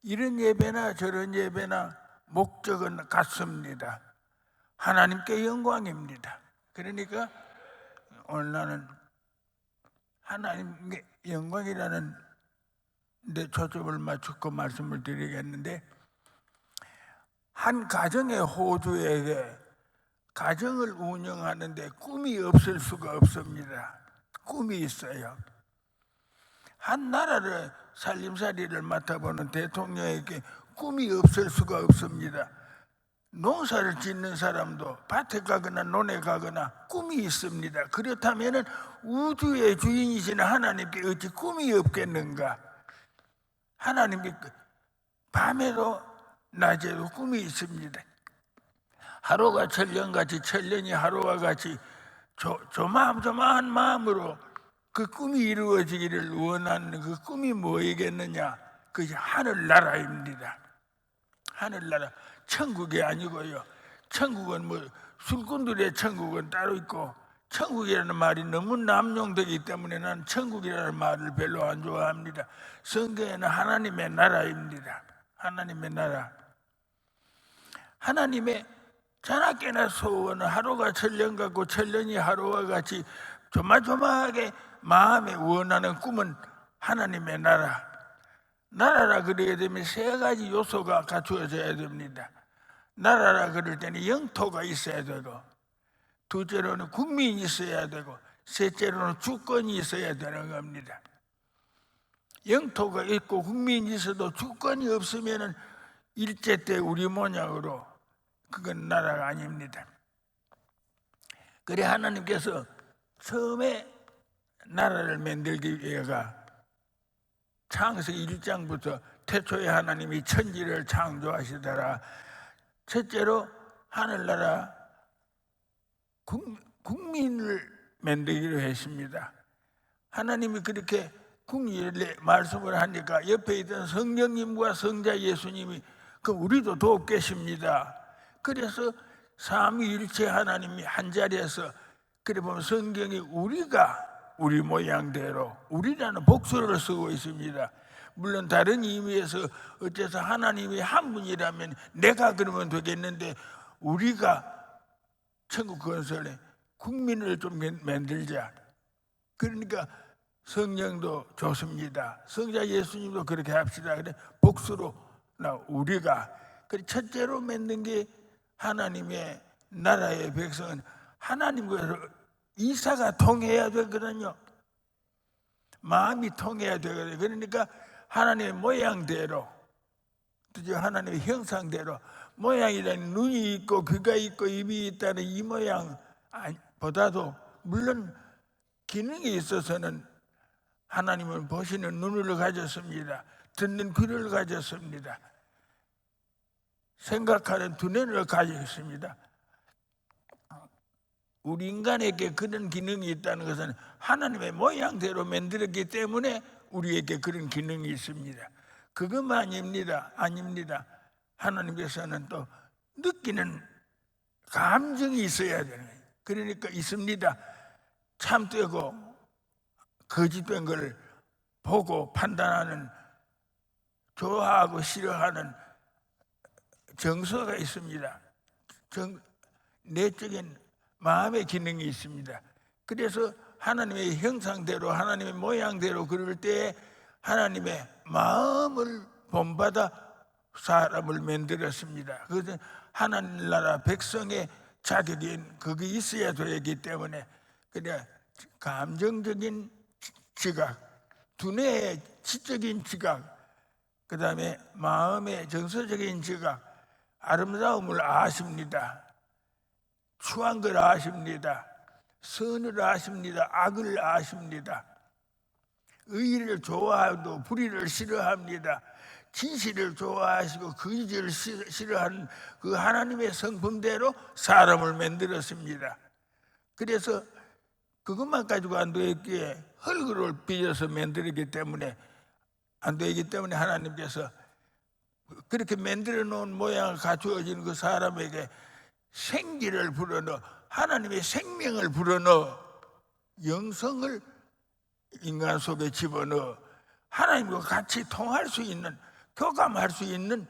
이런 예배나 저런 예배나 목적은 같습니다. 하나님께 영광입니다. 그러니까 오늘 나는 하나님께 영광이라는 데 초점을 맞추고 말씀을 드리겠는데, 한 가정의 호주에게 가정을 운영하는데 꿈이 없을 수가 없습니다. 꿈이 있어요. 한 나라를 살림살이를 맡아보는 대통령에게 꿈이 없을 수가 없습니다. 농사를 짓는 사람도 밭에 가거나 논에 가거나 꿈이 있습니다. 그렇다면 우주의 주인이신 하나님께 어찌 꿈이 없겠는가? 하나님께 밤에도 낮에도 꿈이 있습니다. 하루가 천년같이, 천년이 하루와 같이 조마조마한 마음으로 그 꿈이 이루어지기를 원하는 그 꿈이 뭐이겠느냐? 그것이 하늘나라입니다. 하늘나라, 천국이 아니고요. 천국은 뭐 술꾼들의 천국은 따로 있고, 천국이라는 말이 너무 남용되기 때문에 난 천국이라는 말을 별로 안 좋아합니다. 성경에는 하나님의 나라입니다. 하나님의 나라. 하나님의 자나깨나 소원은 하루가 천년 같고 천년이 하루와 같이 조마조마하게 마음에 원하는 꿈은 하나님의 나라. 나라라 그러게 되면 세 가지 요소가 갖추어져야 됩니다. 나라라 그럴 때는 영토가 있어야 되고, 둘째로는 국민이 있어야 되고, 셋째로는 주권이 있어야 되는 겁니다. 영토가 있고 국민이 있어도 주권이 없으면 일제 때 우리 모양으로 그건 나라가 아닙니다. 그래 하나님께서 처음에 나라를 만들기 위해가 창세기 1장부터 태초에 하나님이 천지를 창조하시더라. 첫째로 하늘나라 국민을 만들기로 했습니다. 하나님이 그렇게 국민의 말씀을 하니까 옆에 있던 성령님과 성자 예수님이 그럼 우리도 돕겠습니다. 그래서 삼위일체 하나님이 한 자리에서, 그래 보면 성경이 우리가 우리 모양대로, 우리라는 복수를 쓰고 있습니다. 물론 다른 의미에서 어째서 하나님이 한 분이라면 내가 그러면 되겠는데, 우리가 천국 건설에 국민을 좀 만들자. 그러니까 성령도 좋습니다. 성자 예수님도 그렇게 합시다. 그래 복수로 우리가. 그래 첫째로 만든 게 하나님의 나라의 백성은 하나님과 이사가 통해야 되거든요. 마음이 통해야 되거든요. 그러니까 하나님의 모양대로, 하나님의 형상대로, 모양이라는 눈이 있고 귀가 있고 입이 있다는 이 모양보다도 물론 기능이 있어서는 하나님은 보시는 눈을 가졌습니다. 듣는 귀를 가졌습니다. 생각하는 두뇌를 가졌습니다. 우리 인간에게 그런 기능이 있다는 것은 하나님의 모양대로 만들었기 때문에 우리에게 그런 기능이 있습니다. 그것만 아닙니다. 하나님께서는 또 느끼는 감정이 있어야 되는 거예요. 그러니까 있습니다. 참되고 거짓된 걸 보고 판단하는, 좋아하고 싫어하는 정서가 있습니다. 내적인 마음의 기능이 있습니다. 그래서 하나님의 형상대로, 하나님의 모양대로 그럴 때 하나님의 마음을 본받아 사람을 만들었습니다. 그것은 하나님 나라 백성의 자격인 그게 있어야 되기 때문에, 그래 감정적인 지각, 두뇌의 지적인 지각, 그 다음에 마음의 정서적인 지각, 아름다움을 아십니다. 추한 걸 아십니다. 선을 아십니다. 악을 아십니다. 의를 좋아하고 불의를 싫어합니다. 진실을 좋아하시고 거짓을 싫어하는 그 하나님의 성품대로 사람을 만들었습니다. 그래서 그것만 가지고 안 되기에 흙을 빚어서 만들었기 때문에 안 되기 때문에 하나님께서 그렇게 만들어 놓은 모양을 갖추어진 그 사람에게 생기를 불어넣어, 하나님의 생명을 불어넣어, 영성을 인간 속에 집어넣어 하나님과 같이 통할 수 있는 교감할 수 있는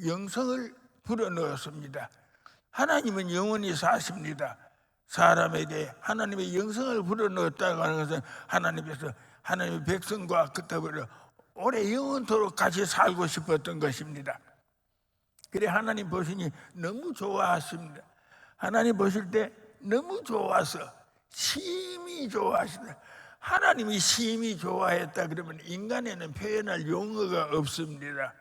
영성을 불어넣었습니다. 하나님은 영원히 사십니다. 사람에게 하나님의 영성을 불어넣었다고 하는 것은 하나님께서 하나님의 백성과 그때부터 오래 영원토록 같이 살고 싶었던 것입니다. 그래 하나님 보시니 너무 좋아하십니다. 하나님 보실 때 너무 좋아서 심히 좋아하시다. 하나님이 심히 좋아했다 그러면 인간에는 표현할 용어가 없습니다.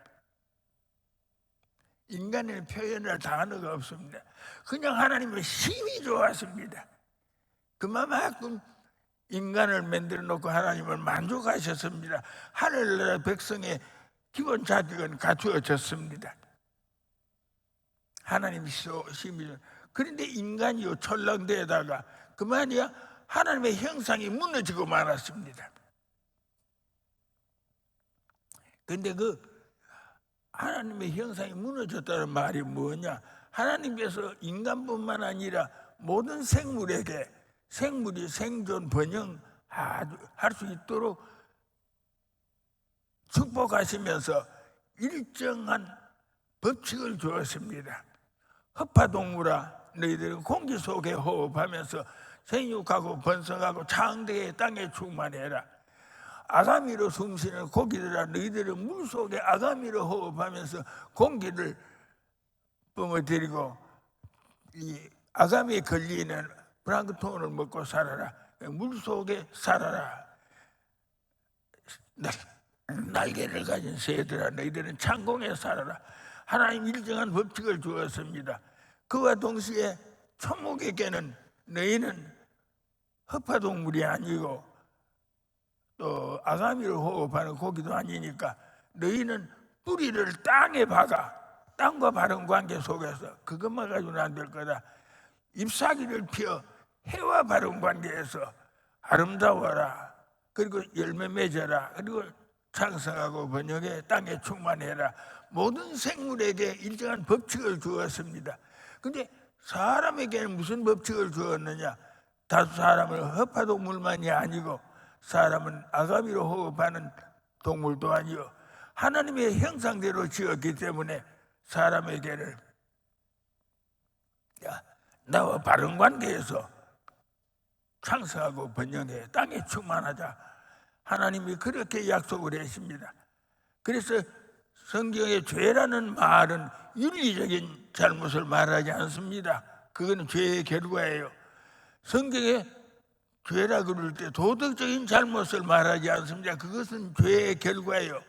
인간에는 표현할 단어가 없습니다. 그냥 하나님은 심히 좋아하십니다. 그만큼 인간을 만들어 놓고 하나님은 만족하셨습니다. 하늘나라 백성의 기본 자격은 갖추어졌습니다. 하나님이 심히 좋아. 그런데 인간이요 철랑대에다가 그만이야 하나님의 형상이 무너지고 말았습니다. 그런데 그 하나님의 형상이 무너졌다는 말이 뭐냐? 하나님께서 인간뿐만 아니라 모든 생물에게 생물이 생존 번영할 수 있도록 축복하시면서 일정한 법칙을 주었습니다. 허파동물아 너희들은 공기 속에 호흡하면서 생육하고 번성하고 창대에 땅에 충만해라. 아가미로 숨쉬는 고기들아 너희들은 물속에 아가미로 호흡하면서 공기를 뿜어들이고 이 아가미에 걸리는 플랑크톤을 먹고 살아라. 물속에 살아라. 날개를 가진 새들아 너희들은 창공에 살아라. 하나님 일정한 법칙을 주었습니다. 그와 동시에 초목에게는 너희는 허파동물이 아니고 또 아가미를 호흡하는 고기도 아니니까 너희는 뿌리를 땅에 박아. 땅과 바른 관계 속에서 그것만 가지고는 안 될 거다. 잎사귀를 피워 해와 바른 관계에서 아름다워라. 그리고 열매 맺어라. 그리고 창성하고 번영해 땅에 충만해라. 모든 생물에게 일정한 법칙을 주었습니다. 근데 사람에게는 무슨 법칙을 주었느냐? 다수 사람은 허파동물만이 아니고 사람은 아가미로 호흡하는 동물도 아니요 하나님의 형상대로 지었기 때문에 사람에게는 나와 바른 관계에서 창성하고 번영해 땅에 충만하자. 하나님이 그렇게 약속을 했습니다. 그래서 성경의 죄라는 말은 윤리적인 잘못을 말하지 않습니다. 그거는 죄의 결과예요. 성경에 죄라 그럴 때 도덕적인 잘못을 말하지 않습니다. 그것은 죄의 결과예요.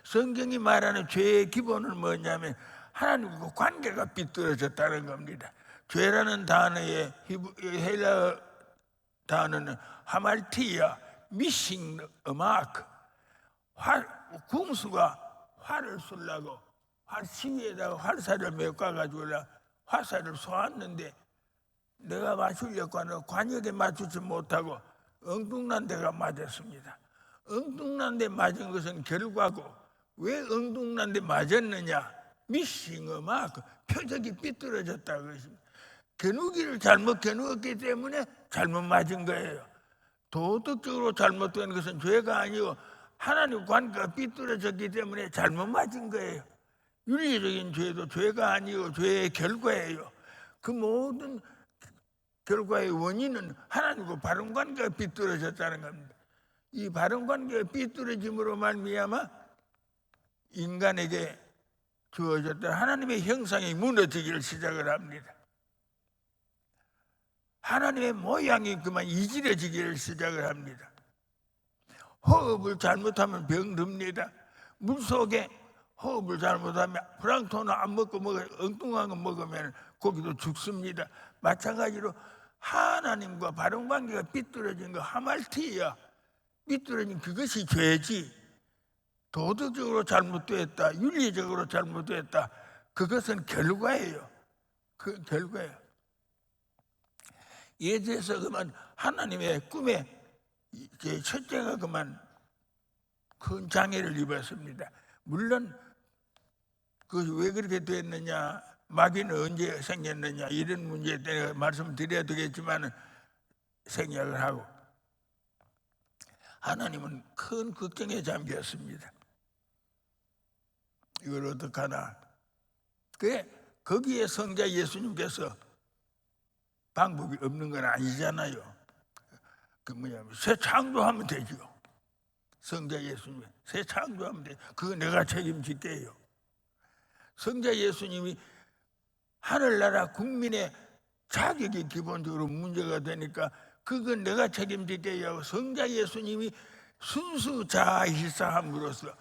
성경이 말하는 죄의 기본은 뭐냐면 하나님과 관계가 삐뚤어졌다는 겁니다. 죄라는 단어의 헬라 단어는 하말티아, 미싱 어마크. 궁수가 활을 쏘려고 시위에다가 활살을 메꿔가지고 화살을 쏘았는데 내가 맞추려고 하는 관역에 맞추지 못하고 엉뚱난 데가 맞았습니다. 엉뚱난 데 맞은 것은 결과고 왜 엉뚱난 데 맞았느냐? 미싱어마 표적이 삐뚤어졌다 그것입니다. 겨누기를 잘못 겨누었기 때문에 잘못 맞은 거예요. 도덕적으로 잘못된 것은 죄가 아니고 하나님 관계가 삐뚤어졌기 때문에 잘못 맞은 거예요. 윤리적인 죄도 죄가 아니고 죄의 결과예요. 그 모든 결과의 원인은 하나님과 바른 관계가 삐뚤어졌다는 겁니다. 이 바른 관계가 삐뚤어짐으로 말미암아 인간에게 주어졌던 하나님의 형상이 무너지기를 시작을 합니다. 하나님의 모양이 그만 이질해지기를 시작을 합니다. 호흡을 잘못하면 병듭니다. 물속에 호흡을 잘못하면 플랑크톤을 안 먹고 엉뚱한 거 먹으면 고기도 죽습니다. 마찬가지로 하나님과 바른 관계가 삐뚤어진 거 하말티야. 삐뚤어진 그것이 죄지. 도덕적으로 잘못됐다, 윤리적으로 잘못됐다. 그것은 결과예요. 그 결과예요. 이에 대해서 그만 하나님의 꿈에 첫째가 그만 큰 장애를 입었습니다. 물론 그 왜 그렇게 됐느냐, 마귀는 언제 생겼느냐 이런 문제에 대해 말씀드려야 되겠지만 생략을 하고 하나님은 큰 걱정에 잠겼습니다. 이걸 어떡하나. 그래, 거기에 성자 예수님께서 방법이 없는 건 아니잖아요. 그 뭐냐면 새 창조하면 되죠. 성자 예수님 새 창조하면 돼. 그거 내가 책임질게요. 성자 예수님이 하늘나라 국민의 자격이 기본적으로 문제가 되니까 그건 내가 책임질게요. 성자 예수님이 순수 자아일사함으로써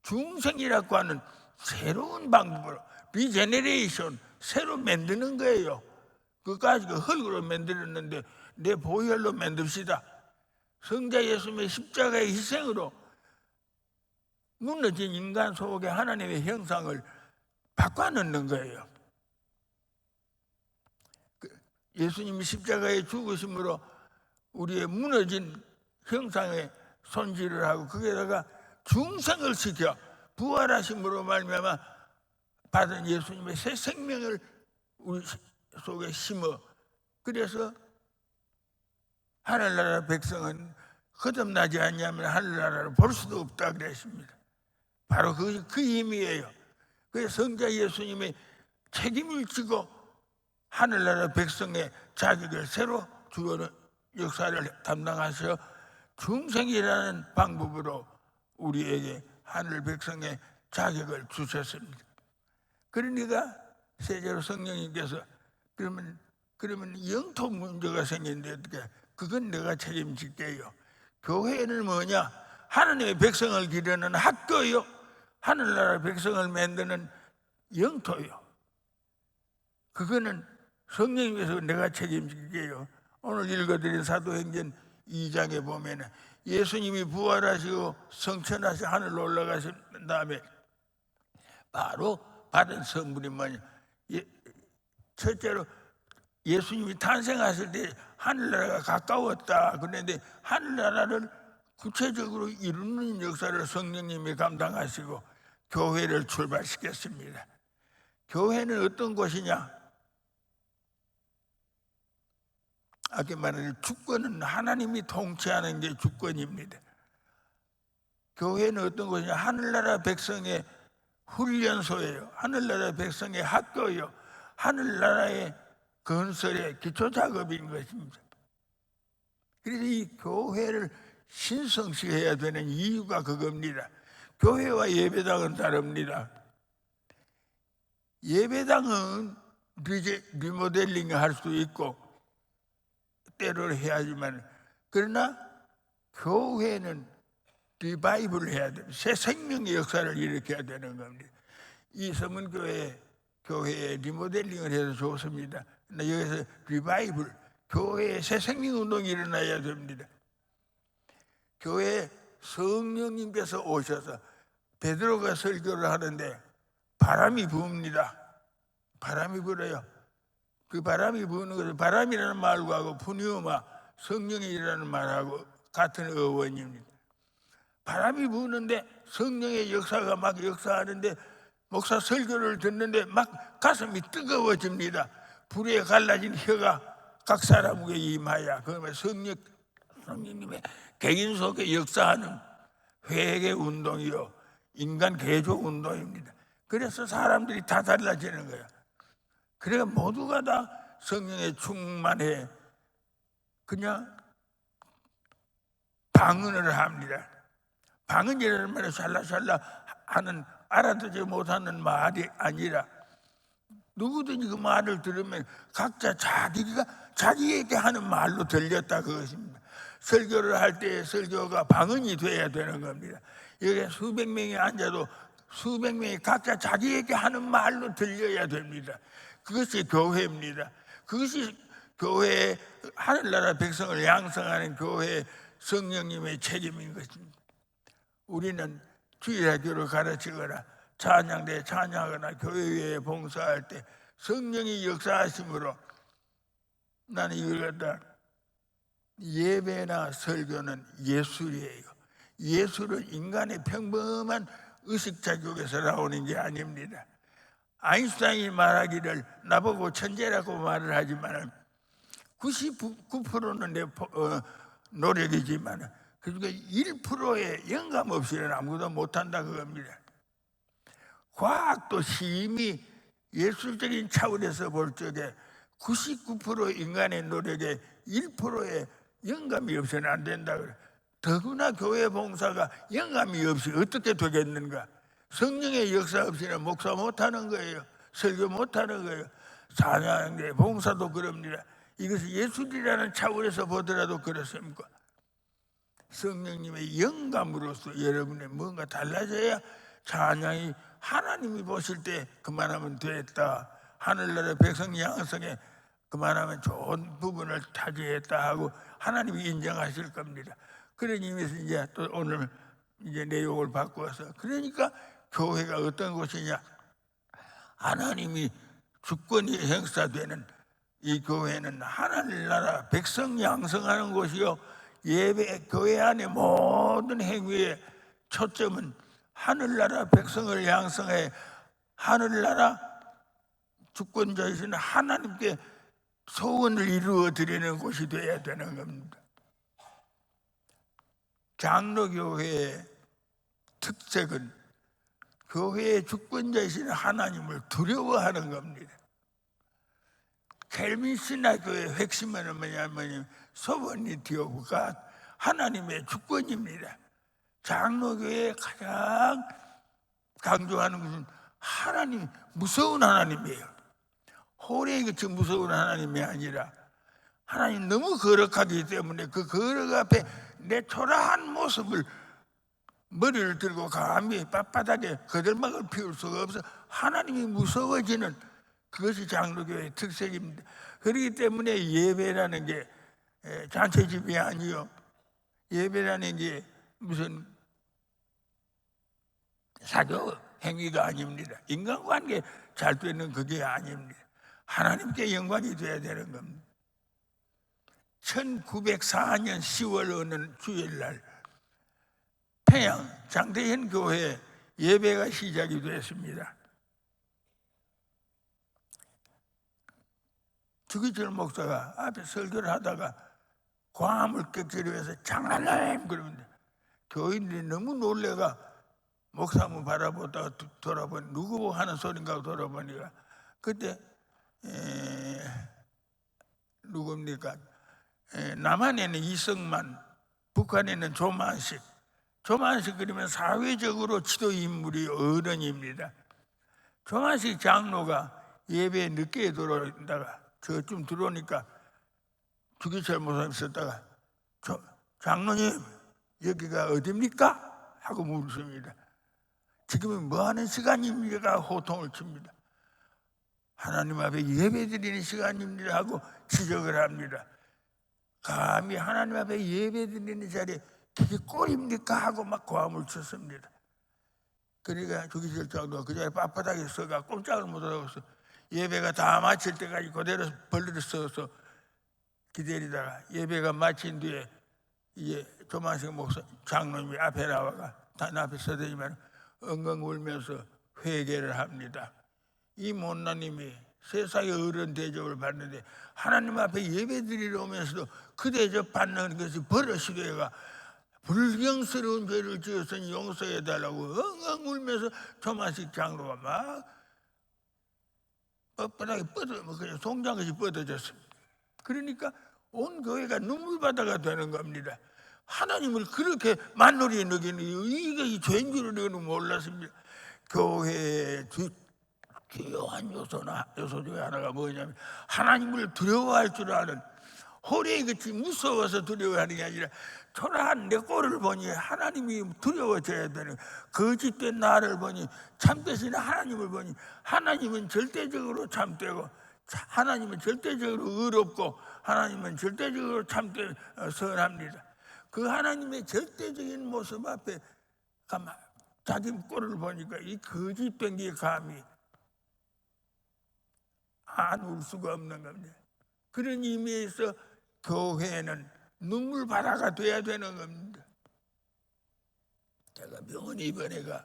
중생이라고 하는 새로운 방법으로 리제네레이션 새로 만드는 거예요. 그까지 그 흙으로 만들었는데 내 보혈로 만듭시다. 성자 예수님의 십자가의 희생으로 무너진 인간 속에 하나님의 형상을 바꿔놓는 거예요. 예수님이 십자가에 죽으심으로 우리의 무너진 형상의 손질을 하고 거기에다가 중생을 시켜 부활하심으로 말미암아 받은 예수님의 새 생명을 우리 속에 심어, 그래서 하늘나라 백성은 거듭나지 않냐면 하늘나라를 볼 수도 없다 그랬습니다. 바로 그 힘이에요. 그래서 성자 예수님의 책임을 지고 하늘나라 백성의 자격을 새로 주어는 역사를 담당하셔 중생이라는 방법으로 우리에게 하늘 백성의 자격을 주셨습니다. 그러니까 세제로 성령님께서 그러면 영토 문제가 생기는데 어떻게? 그건 내가 책임질게요. 교회는 뭐냐? 하나님의 백성을 기르는 학교요. 하늘나라 백성을 만드는 영토요. 그거는 성령님께서 내가 책임질게요. 오늘 읽어드린 사도행전 2장에 보면 예수님이 부활하시고 성천하시 하늘로 올라가신 다음에 바로 받은 선물이 뭐냐? 첫째로 예수님이 탄생하실 때 하늘나라가 가까웠다. 그런데 하늘나라를 구체적으로 이루는 역사를 성령님이 감당하시고 교회를 출발시켰습니다. 교회는 어떤 곳이냐? 아까 말한 주권은 하나님이 통치하는 게 주권입니다. 교회는 어떤 곳이냐? 하늘나라 백성의 훈련소예요. 하늘나라 백성의 학교예요. 하늘나라의 건설의 기초작업인 것입니다. 그래서 이 교회를 신성시해야 되는 이유가 그겁니다. 교회와 예배당은 다릅니다. 예배당은 리모델링 할 수 있고 때를 해야지만, 그러나 교회는 리바이브를 해야 됩니다. 새 생명의 역사를 일으켜야 되는 겁니다. 이 서문교회에 리모델링을 해서 좋습니다. 여기서 리바이블, 교회에 새 생명 운동이 일어나야 됩니다. 교회에 성령님께서 오셔서 베드로가 설교를 하는데 바람이 부읍니다. 바람이 불어요. 그 바람이 부는 것은 바람이라는 말하고 푸니우마, 성령이라는 말하고 같은 어원입니다. 바람이 부는데 성령의 역사가 막 역사하는데 목사 설교를 듣는데 막 가슴이 뜨거워집니다. 불에 갈라진 혀가 각 사람에게 임하여, 그러면 성령님의 개인 속에 역사하는 회개 운동이요, 인간 개조 운동입니다. 그래서 사람들이 다 달라지는 거예요. 그러니까 모두가 다 성령에 충만해 그냥 방언을 합니다. 방언이라는 말은 샬라샬라 하는 알아듣지 못하는 말이 아니라 누구든지 그 말을 들으면 각자 자기에게 하는 말로 들렸다 그것입니다. 설교를 할 때 설교가 방언이 돼야 되는 겁니다. 여기 수백 명이 앉아도 수백 명이 각자 자기에게 하는 말로 들려야 됩니다. 그것이 교회입니다. 그것이 교회의 하늘나라 백성을 양성하는 교회의 성령님의 책임인 것입니다. 우리는 주일학교를 가르치거나 찬양대에 찬양하거나 교회에 봉사할 때 성령이 역사하심으로 나는 이걸 갖다 예배나 설교는 예술이에요. 예술은 인간의 평범한 의식작용에서 나오는 게 아닙니다. 아인슈타인이 말하기를 나보고 천재라고 말을 하지만 99%는 내 노력이지만 그중에 1%의 영감 없이는 아무도 못한다 그겁니다. 과학도 심히 예술적인 차원에서 볼 적에 99% 인간의 노력에 1%의 영감이 없이는 안 된다 그래. 더구나 교회 봉사가 영감이 없이 어떻게 되겠는가? 성령의 역사 없이는 목사 못하는 거예요. 설교 못하는 거예요. 찬양의 봉사도 그럽니다. 이것이 예술이라는 차원에서 보더라도 그렇습니까? 성령님의 영감으로서 여러분의 뭔가 달라져야 찬양이 하나님이 보실 때 그만하면 됐다. 하늘나라 백성 양성에 그만하면 좋은 부분을 차지했다 하고 하나님이 인정하실 겁니다. 그런 의미에서 이제 또 오늘 이제 내용을 바꾸어서 그러니까 교회가 어떤 곳이냐? 하나님이 주권이 행사되는 이 교회는 하늘나라 백성 양성하는 곳이요. 예배 교회 안의 모든 행위의 초점은 하늘나라 백성을 양성해 하늘나라 주권자이신 하나님께 소원을 이루어 드리는 곳이 되어야 되는 겁니다. 장로교회의 특색은 교회의 주권자이신 하나님을 두려워하는 겁니다. 켈빈 신학교의 핵심은 뭐냐면 소버니티 오브 갓, 하나님의 주권입니다. 장로교회의 가장 강조하는 것은 하나님, 무서운 하나님이에요. 호래같이 무서운 하나님이 아니라 하나님 너무 거룩하기 때문에 그 거룩 앞에 내 초라한 모습을 머리를 들고 감히 빳빳하게 거들막을 피울 수가 없어. 하나님이 무서워지는 그것이 장로교회의 특색입니다. 그렇기 때문에 예배라는 게 잔치집이 아니요, 예배라는 게 무슨 사교 행위가 아닙니다. 인간관계 잘 되는 그게 아닙니다. 하나님께 영광이 돼야 되는 겁니다. 1904년 10월 어느 주일날 평양 장대현 교회 예배가 시작이 됐습니다. 주기철 목사가 앞에 설교를 하다가 광화문 격절에서 장하나님 그러는데 교인들이 너무 놀래가 목사님 바라보다가 돌아보니 누구 하는 소린가 돌아보니까 그때 누굽니까? 남한에는 이성만, 북한에는 조만식 그러면 사회적으로 지도 인물이 어른입니다. 조만식 장로가 예배에 늦게 들어온다가 저쯤 들어오니까 주기철 목사님 있었다가 장로님 여기가 어디입니까? 하고 물습니다. 지금은 뭐하는 시간입니까? 호통을 칩니다. 하나님 앞에 예배드리는 시간입니다 하고 지적을 합니다. 감히 하나님 앞에 예배드리는 자리에 그게 꼴입니까? 하고 막 고함을 쳤습니다. 그러니까 주기철 장로가 그 자리에 빳빳하게 서가 꼼짝을 못하고 예배가 다 마칠 때까지 그대로 벌리를 서서 기다리다가 예배가 마친 뒤에 이제 조만식 목사 장로님이 앞에 나와가 단 앞에 서더니만 엉엉 울면서 회개를 합니다. 이 못난님이 세상의 어른 대접을 받는데 하나님 앞에 예배드리러 오면서도 그 대접 받는 것이 버릇이 되어가 불경스러운 죄를 지었으니 용서해달라고 엉엉 울면서 조만식 장로가 막 뻣뻣하게 그냥 송장같이 뻗어졌습니다. 그러니까 온 교회가 눈물바다가 되는 겁니다. 하나님을 그렇게 만놀이에 넣기는 이게 죄인 줄은 몰랐습니다. 교회의 주요한 요소 중에 하나가 뭐냐면 하나님을 두려워할 줄 아는, 호래같이 무서워서 두려워하는 게 아니라 초라한 내 꼴을 보니 하나님이 두려워져야 되는, 거짓된 나를 보니 참되시는 하나님을 보니 하나님은 절대적으로 참되고 하나님은 절대적으로 의롭고 하나님은 절대적으로 선합니다. 그 하나님의 절대적인 모습 앞에 자기 꼴을 보니까 이 거짓된 게 감히 안 울 수가 없는 겁니다. 그런 의미에서 교회는 눈물바다가 돼야 되는 겁니다. 제가 병원에 입원해가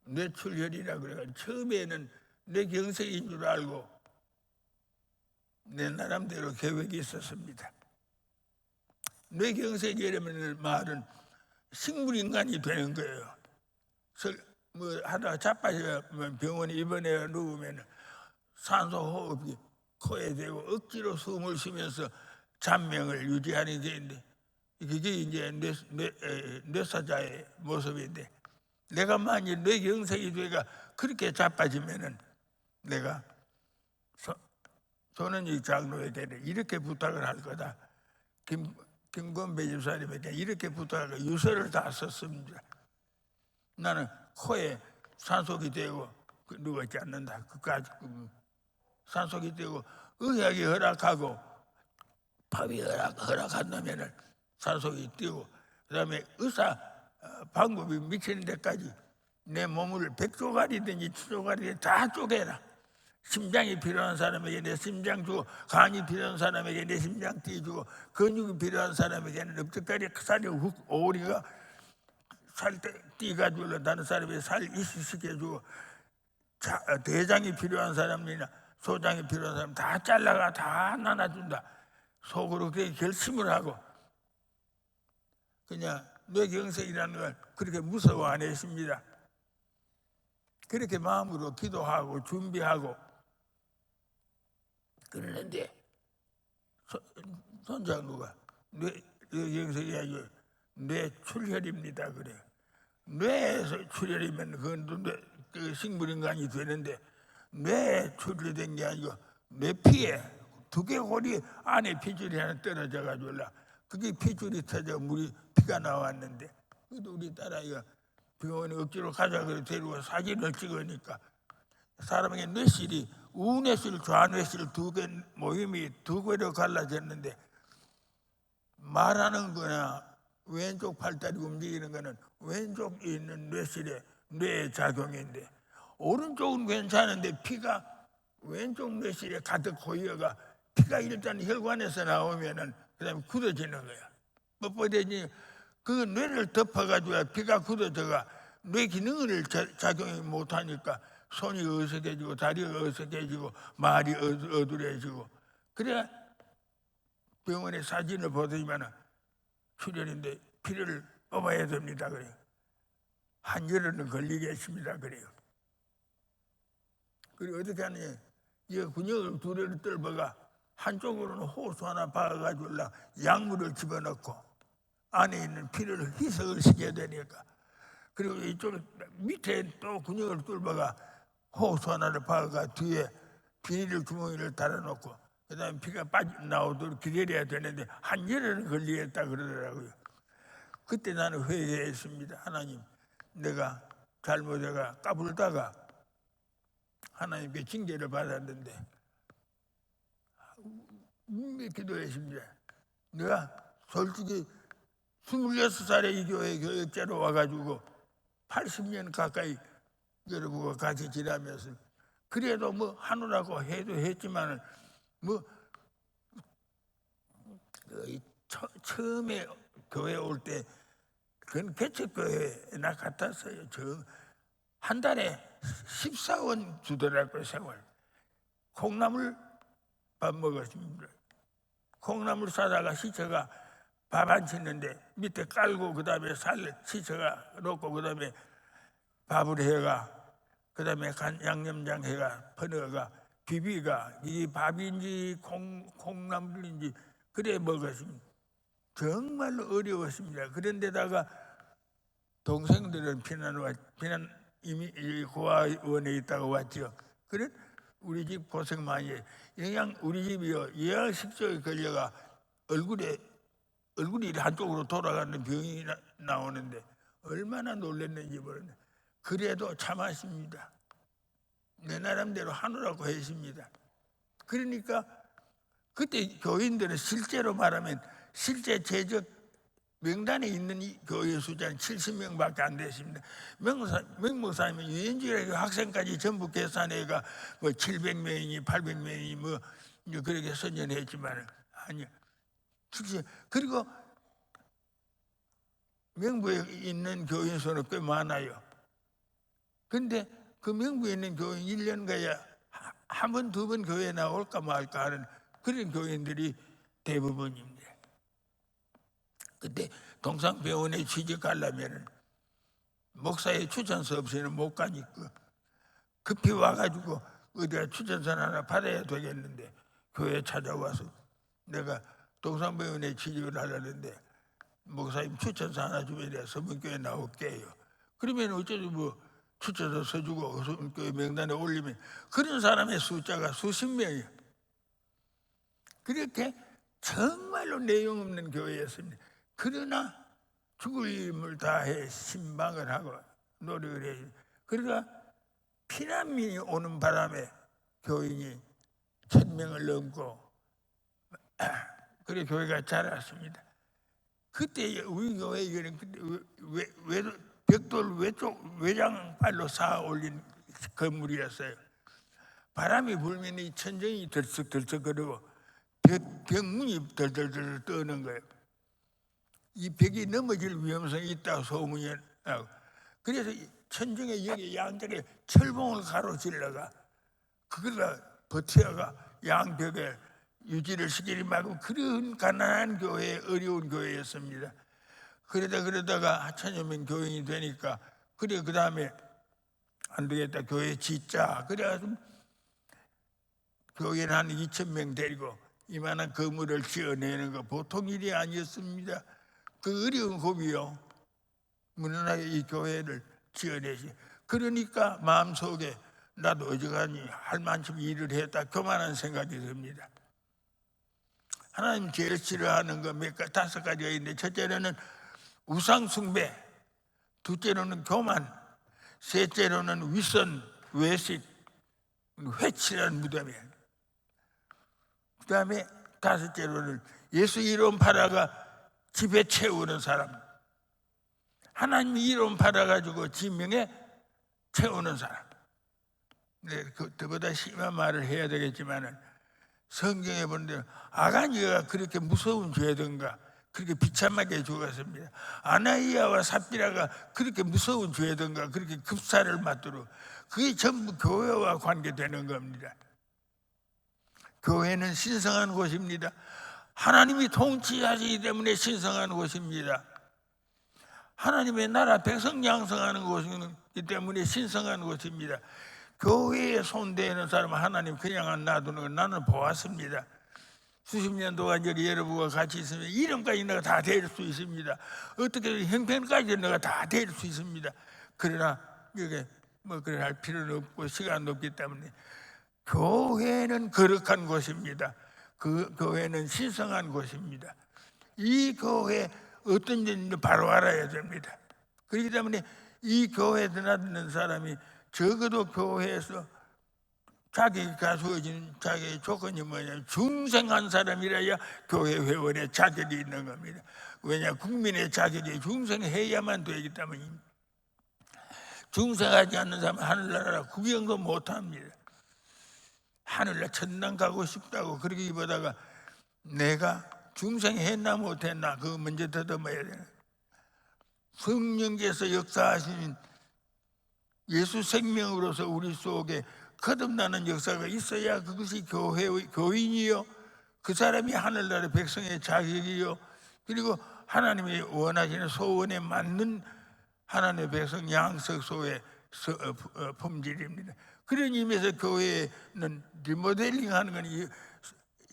뇌출혈이라 그래가 처음에는 뇌경색인 줄 알고 내 나름대로 계획이 있었습니다. 뇌경색이라는 말은 식물인간이 되는 거예요. 뭐 하다가 자빠지면 병원에 입원해 누우면 산소 호흡이 코에 대고 억지로 숨을 쉬면서 잔명을 유지하는 게 있는데, 그게 이제 뇌사자의 모습인데, 내가 만일 뇌경색이 되가 그렇게 자빠지면은 내가 손은익 장로에게 이렇게 부탁을 할 거다. 김건배 집사님에게 이렇게 부탁하고 유서를 다 썼습니다. 나는 코에 산소기 되고 누워있지 않는다. 그까지 산소기 되고 의학이 허락하고 법이 허락한다면은 산소기 띄고, 그다음에 의사 방법이 미치는 데까지 내 몸을 100조각이든지 10조각이든지 다 쪼개라. 심장이 필요한 사람에게 내 심장 주고, 간이 필요한 사람에게 내 심장 띄주고, 근육이 필요한 사람에게는 엎드까지 살이 훅 오리가 살 띄가지고 다른 사람의 살 이식시켜주고, 대장이 필요한 사람이나 소장이 필요한 사람 다 잘라가 다 나눠준다. 속으로 그렇게 결심을 하고 그냥 뇌경색이라는 걸 그렇게 무서워 안 했습니다. 그렇게 마음으로 기도하고 준비하고 그러는데 손장로가 뇌경색이 아니고 뇌출혈입니다 그래요. 뇌에서 출혈이면 그건 그 식물인간이 되는데, 뇌에 출혈된 게 아니고 뇌피에 두개골이 안에 핏줄이 하나 떨어져 가지고 그게 핏줄이 터져 물이 피가 나왔는데, 우리 딸아이가 병원에 억지로 가자 그래 데리고 사진을 찍으니까 사람에게 뇌실이 우뇌실 좌뇌실 두 개 모임이 두 개로 갈라졌는데, 말하는 거나 왼쪽 팔다리 움직이는 거는 왼쪽에 있는 뇌실에 뇌의 작용인데, 오른쪽은 괜찮은데 피가 왼쪽 뇌실에 가득 고여가 피가 일단 혈관에서 나오면은 그다음에 굳어지는 거야. 뻣뻣해지 그 뇌를 덮어가지고 피가 굳어져가 뇌 기능을 작용이 못하니까 손이 어색해지고 다리가 어색해지고 말이 어두래지고, 그래 병원에 사진을 보더니만 출혈인데 피를 뽑아야 됩니다 그래요. 한여름은 걸리겠습니다 그래요. 그리고 어떻게 하느냐, 이 근육을 두레를 떨어가 한쪽으로는 호수 하나 박아가지고 약물을 집어넣고 안에 있는 피를 희석을 시켜야 되니까, 그리고 이쪽 밑에 또 근육을 뚫어가 호수 하나를 박아가 뒤에 비닐 주머니를 달아놓고 그 다음에 피가 빠져나오도록 기다려야 되는데 한여름은 걸리겠다 그러더라고요. 그때 나는 회개했습니다. 하나님, 내가 잘못해가 까불다가 하나님께 징계를 받았는데 기도했습니다. 내가 솔직히 26살에 이 교회 교육자로 와가지고 80년 가까이 여러분과 같이 지내면서 그래도 뭐 하느라고 해도 했지만은 뭐 처음에 교회 올 때 그건 개척교회나 같았어요. 한 달에 14원 주더라고요. 생활 콩나물 밥 먹었습니다. 콩나물 사다가 시쳐가 밥 안 짓는데 밑에 깔고 그 다음에 살 시쳐가 놓고 그 다음에 밥을 해가 그 다음에 양념장 해가 퍼넣어가 비비가 이 밥인지 콩나물인지 그래 먹었습니다. 정말로 어려웠습니다. 그런데다가 동생들은 피난 이미 고아원에 있다가 왔죠. 그래 우리 집 고생 많이 해. 우리 집이요 예양식적에 걸려가 얼굴이 한쪽으로 돌아가는 병이 나오는데 얼마나 놀랐는지 모르네. 그래도 참았습니다. 내 나름대로 하느라고 했습니다. 그러니까 그때 교인들은 실제로 말하면 실제 재적 명단에 있는 이 교회 숫자는 70명밖에 안 됐습니다. 명목사님은 유엔지라고 학생까지 전부 계산해가 뭐 700명이니 800명이니 뭐 그렇게 선전했지만 아니요. 그리고 명부에 있는 교인 수는 꽤 많아요. 근데 그 명부에 있는 교인 1년 가야 한 번, 두 번 교회에 나올까 말까 하는 그런 교인들이 대부분입니다. 그때 동상병원에 취직하려면 목사의 추천서 없이는 못 가니까 급히 와가지고 어디가 추천서 하나 받아야 되겠는데 교회에 찾아와서 내가 동산병원에 취직을 하려는데 목사님 추천서 하나 주면 내가 서문교회 나올게요. 그러면 어쩌지 뭐 추천서 써주고 서문교회 명단에 올리면 그런 사람의 숫자가 수십 명이에요. 그렇게 정말로 내용 없는 교회였습니다. 그러나 죽을 힘을 다해 신방을 하고 노력을 해요. 그러니까 피난민이 오는 바람에 교인이 1000명을 넘고 그래 교회가 자랐습니다. 그때 우리 교회 이거는 벽돌 외장발로 쌓아 올린 건물이었어요. 바람이 불면 이 천정이 들썩들썩거리고 벽문이 덜덜덜 떠는 거예요. 이 벽이 넘어질 위험성이 있다고 소문이 나고 그래서 천정에 여기 양쪽에 철봉을 가로질러가 그걸 버텨가 양벽에 유지를 시키지 말고 그런 가난한 교회, 어려운 교회였습니다. 그러다가 천여 명 교인이 되니까 그래 그 다음에 안 되겠다 교회 짓자 그래가지고 교회는 한 2000명 데리고 이만한 건물을 지어내는 거 보통 일이 아니었습니다. 그 어려운 고비요 무난하게 이 교회를 지어내시. 그러니까 마음속에 나도 어지간히 할 만큼 일을 했다 교만한 생각이 듭니다. 하나님 제일 싫어하는 거 다섯 가지가 있는데 첫째로는 우상 숭배, 둘째로는 교만, 셋째로는 위선, 외식, 회칠한 무덤이에요. 그 다음에 다섯째로는 예수 이름 팔아가 집에 채우는 사람, 하나님 이름 팔아가지고 지명에 채우는 사람. 네, 그보다 심한 말을 해야 되겠지만은 성경에 보는데 아가니아가 그렇게 무서운 죄든가 그렇게 비참하게 죽었습니다. 아나이아와 삽비라가 그렇게 무서운 죄든가 그렇게 급사를 맞도록 그게 전부 교회와 관계되는 겁니다. 교회는 신성한 곳입니다. 하나님이 통치하시기 때문에 신성한 곳입니다. 하나님의 나라 백성 양성하는 곳이기 때문에 신성한 곳입니다. 교회에 손대는 사람은 하나님 그냥 안 놔두는 걸 나는 보았습니다. 수십 년 동안 여러분과 같이 있으면 이름까지 내가 다 될 수 있습니다. 어떻게 형편까지 내가 다 될 수 있습니다. 그러나 이게 뭐 그래 할 필요는 없고 시간도 없기 때문에 교회는 거룩한 곳입니다. 그 교회는 신성한 곳입니다. 이 교회 어떤 일인지 바로 알아야 됩니다. 그렇기 때문에 이 교회에 드나드는 사람이 적어도 교회에서 자기가 주어진 자기의 조건이 뭐냐면 중생한 사람이라야 교회 회원의 자격이 있는 겁니다. 왜냐 국민의 자격이 중생해야만 되기 때문입니다. 중생하지 않는 사람은 하늘나라 구경도 못합니다. 하늘나라 천당 가고 싶다고 그렇게 보다가 내가 중생했나 못했나 그거 먼저 더듬어야 되는. 성령께서 역사하시는 예수 생명으로서 우리 속에 거듭나는 역사가 있어야 그것이 교회의 교인이요 그 사람이 하늘나라의 백성의 자격이요 그리고 하나님이 원하시는 소원에 맞는 하나님의 백성 양석소의 품질입니다. 그런 의미에서 교회는 리모델링 하는 건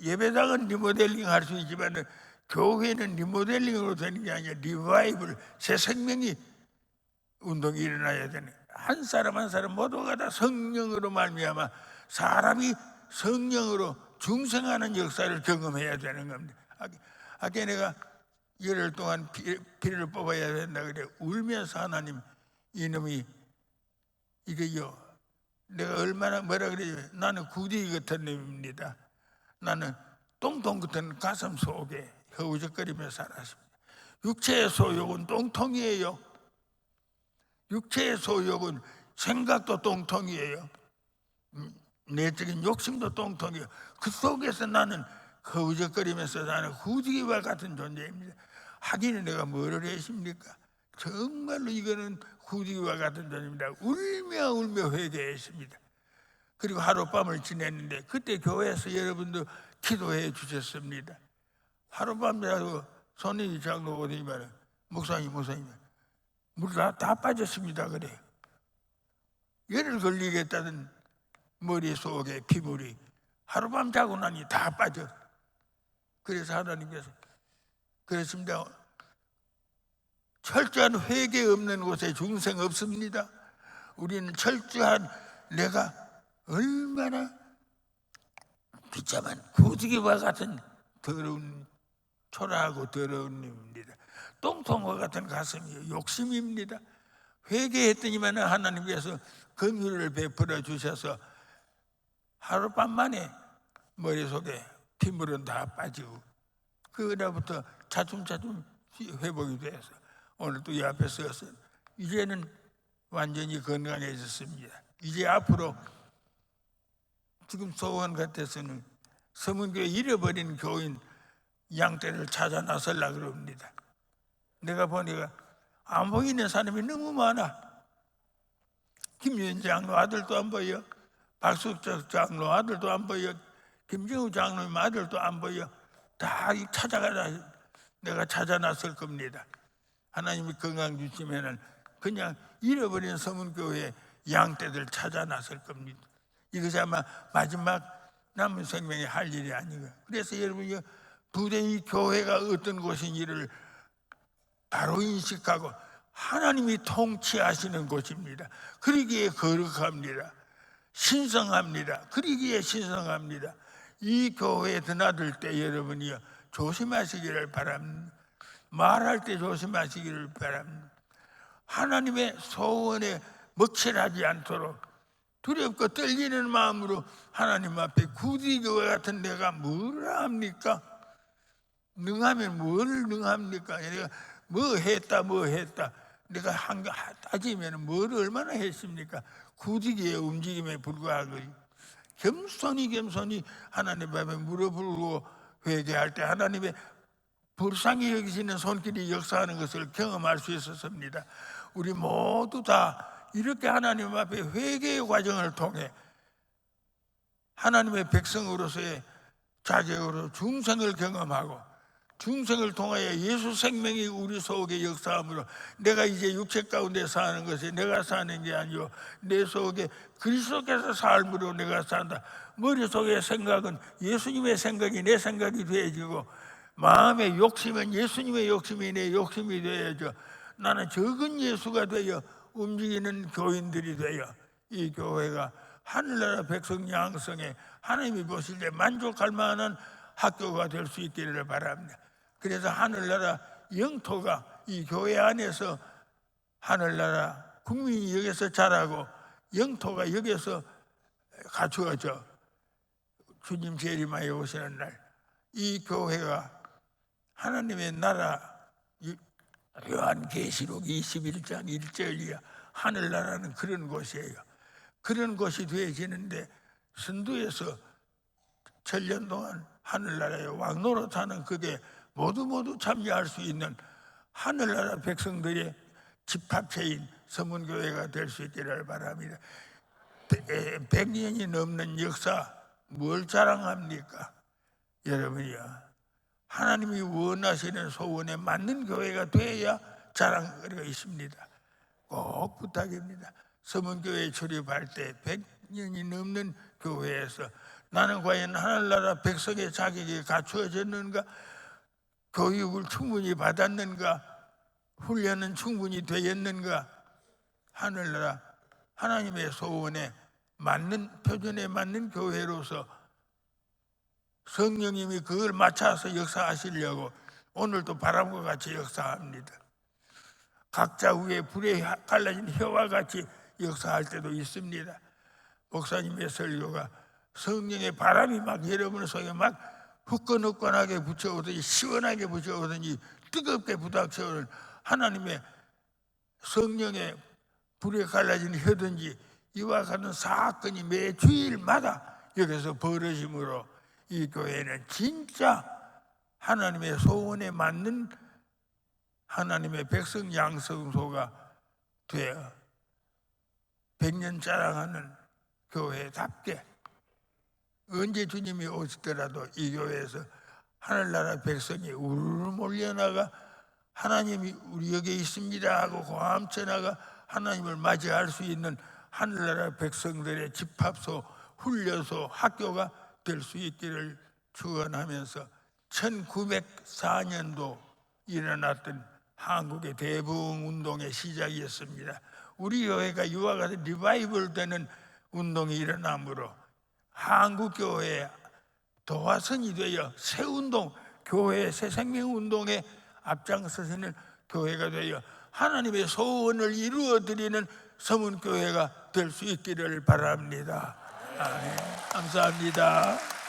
예배당은 리모델링 할 수 있지만 교회는 리모델링으로 되는 게 아니라 리바이벌 새 생명이 운동이 일어나야 되는 한 사람 한 사람 모두가 다 성령으로 말미암아 사람이 성령으로 중생하는 역사를 경험해야 되는 겁니다. 아까 내가 열흘 동안 피를 뽑아야 된다 그래 울면서 하나님 이놈이 이거요 내가 얼마나 뭐라 그래요 나는 구덩이 같은 놈입니다. 나는 똥통 같은 가슴 속에 허우적거리며 살았습니다. 육체의 소욕은 똥통이에요. 육체의 소욕은 생각도 똥통이에요. 내적인 욕심도 똥통이에요. 그 속에서 나는 허우적거리면서 사는 후지기와 같은 존재입니다. 하기는 내가 뭐를 했습니까? 정말로 이거는 후지기와 같은 존재입니다. 울며 회개했습니다. 그리고 하룻밤을 지냈는데 그때 교회에서 여러분도 기도해 주셨습니다. 하룻밤이라도 손님이 장로 오더니만 목사님 물 다 빠졌습니다. 그래. 열을 걸리겠다는 머릿속에 피물이 하룻밤 자고 나니 다 빠져. 그래서 하나님께서 그렇습니다. 철저한 회개 없는 곳에 중생 없습니다. 우리는 철저한 내가 얼마나 비참한 구두기와 같은 더러운 초라하고 더러운 입니다. 똥통과 같은 가슴이 욕심입니다. 회개했더니만 하나님께서 긍휼을 베풀어 주셔서 하룻밤 만에 머릿속에 피물은 다 빠지고 그날부터 차츰차츰 회복이 돼서 오늘 또 이 앞에 서서 이제는 완전히 건강해졌습니다. 이제 앞으로 지금 소원 같아서는 서문교회 잃어버린 교인 양떼를 찾아 나서려고 그럽니다. 내가 보니까 안 보이는 사람이 너무 많아. 김유현 장로 아들도 안 보여. 박숙적 장로 아들도 안 보여. 김정우 장로님 아들도 안 보여. 다 찾아가라. 내가 찾아 나설 겁니다. 하나님이 건강 주시면은 그냥 잃어버린 서문교회 양떼들 찾아 나설 겁니다. 이것이 아마 마지막 남은 생명에 할 일이 아니고, 그래서 여러분이 부대의 교회가 어떤 곳인지를 바로 인식하고 하나님이 통치하시는 곳입니다. 그러기에 거룩합니다. 신성합니다. 그러기에 신성합니다. 이 교회에 드나들 때 여러분이 조심하시기를 바랍니다. 말할 때 조심하시기를 바랍니다. 하나님의 소원에 먹칠하지 않도록 두렵고 떨리는 마음으로 하나님 앞에 구디교와 같은 내가 뭘 합니까? 능하면 뭘 능합니까? 내가 뭐 했다 내가 한 거 따지면 뭘 얼마나 했습니까? 구디기의 움직임에 불과하고 겸손히 하나님 앞에 무릎 꿇고 회개할 때 하나님의 불쌍히 여기시는 손길이 역사하는 것을 경험할 수 있었습니다. 우리 모두 다 이렇게 하나님 앞에 회개의 과정을 통해 하나님의 백성으로서의 자격으로 중생을 경험하고 중생을 통하여 예수 생명이 우리 속에 역사함으로 내가 이제 육체 가운데 사는 것이 내가 사는 게 아니요 내 속에 그리스도께서 삶으로 내가 산다. 머릿속의 생각은 예수님의 생각이 내 생각이 되어지고 마음의 욕심은 예수님의 욕심이 내 욕심이 되어져 나는 적은 예수가 되어 움직이는 교인들이 되어 이 교회가 하늘나라 백성 양성에 하나님이 보실 때 만족할 만한 학교가 될 수 있기를 바랍니다. 그래서 하늘나라 영토가 이 교회 안에서 하늘나라 국민이 여기서 자라고 영토가 여기서 갖추어져 주님 재림하여 오시는 날 이 교회가 하나님의 나라 요한계시록 21장 1절이야 하늘나라는 그런 곳이에요. 그런 곳이 되어지는데 선두에서 천년 동안 하늘나라에 왕노릇하는 그게 모두 참여할 수 있는 하늘나라 백성들의 집합체인 서문교회가 될 수 있기를 바랍니다. 100년이 넘는 역사 뭘 자랑합니까? 여러분이요 하나님이 원하시는 소원에 맞는 교회가 되어야 자랑거리가 있습니다. 꼭 부탁입니다. 서문교회에 출입할 때 100년이 넘는 교회에서 나는 과연 하늘나라 백성의 자격이 갖추어졌는가? 교육을 충분히 받았는가? 훈련은 충분히 되었는가? 하늘나라 하나님의 소원에 맞는 표준에 맞는 교회로서 성령님이 그걸 맞춰서 역사하시려고 오늘도 바람과 같이 역사합니다. 각자 위에 불에 갈라진 혀와 같이 역사할 때도 있습니다. 목사님의 설교가 성령의 바람이 막 여러분 속에 막 후끈후끈하게 붙여오더니 시원하게 붙여오더니 뜨겁게 부닥쳐오는 하나님의 성령의 불에 갈라진 혀든지 이와 같은 사건이 매 주일마다 여기서 벌어짐으로 이 교회는 진짜 하나님의 소원에 맞는 하나님의 백성 양성소가 되어 100년 자랑하는 교회답게 언제 주님이 오시더라도 이 교회에서 하늘나라 백성이 우르르 몰려나가 하나님이 우리 여기에 있습니다 하고 고함쳐나가 하나님을 맞이할 수 있는 하늘나라 백성들의 집합소, 훈련소, 학교가 될 수 있기를 축원하면서 1904년도 일어났던 한국의 대부흥 운동의 시작이었습니다. 우리 교회가 이와 같은 리바이벌 되는 운동이 일어나므로 한국교회의 도화선이 되어 새 운동, 교회의 새 생명 운동에 앞장서서는 교회가 되어 하나님의 소원을 이루어드리는 서문교회가 될 수 있기를 바랍니다. 아멘. 감사합니다.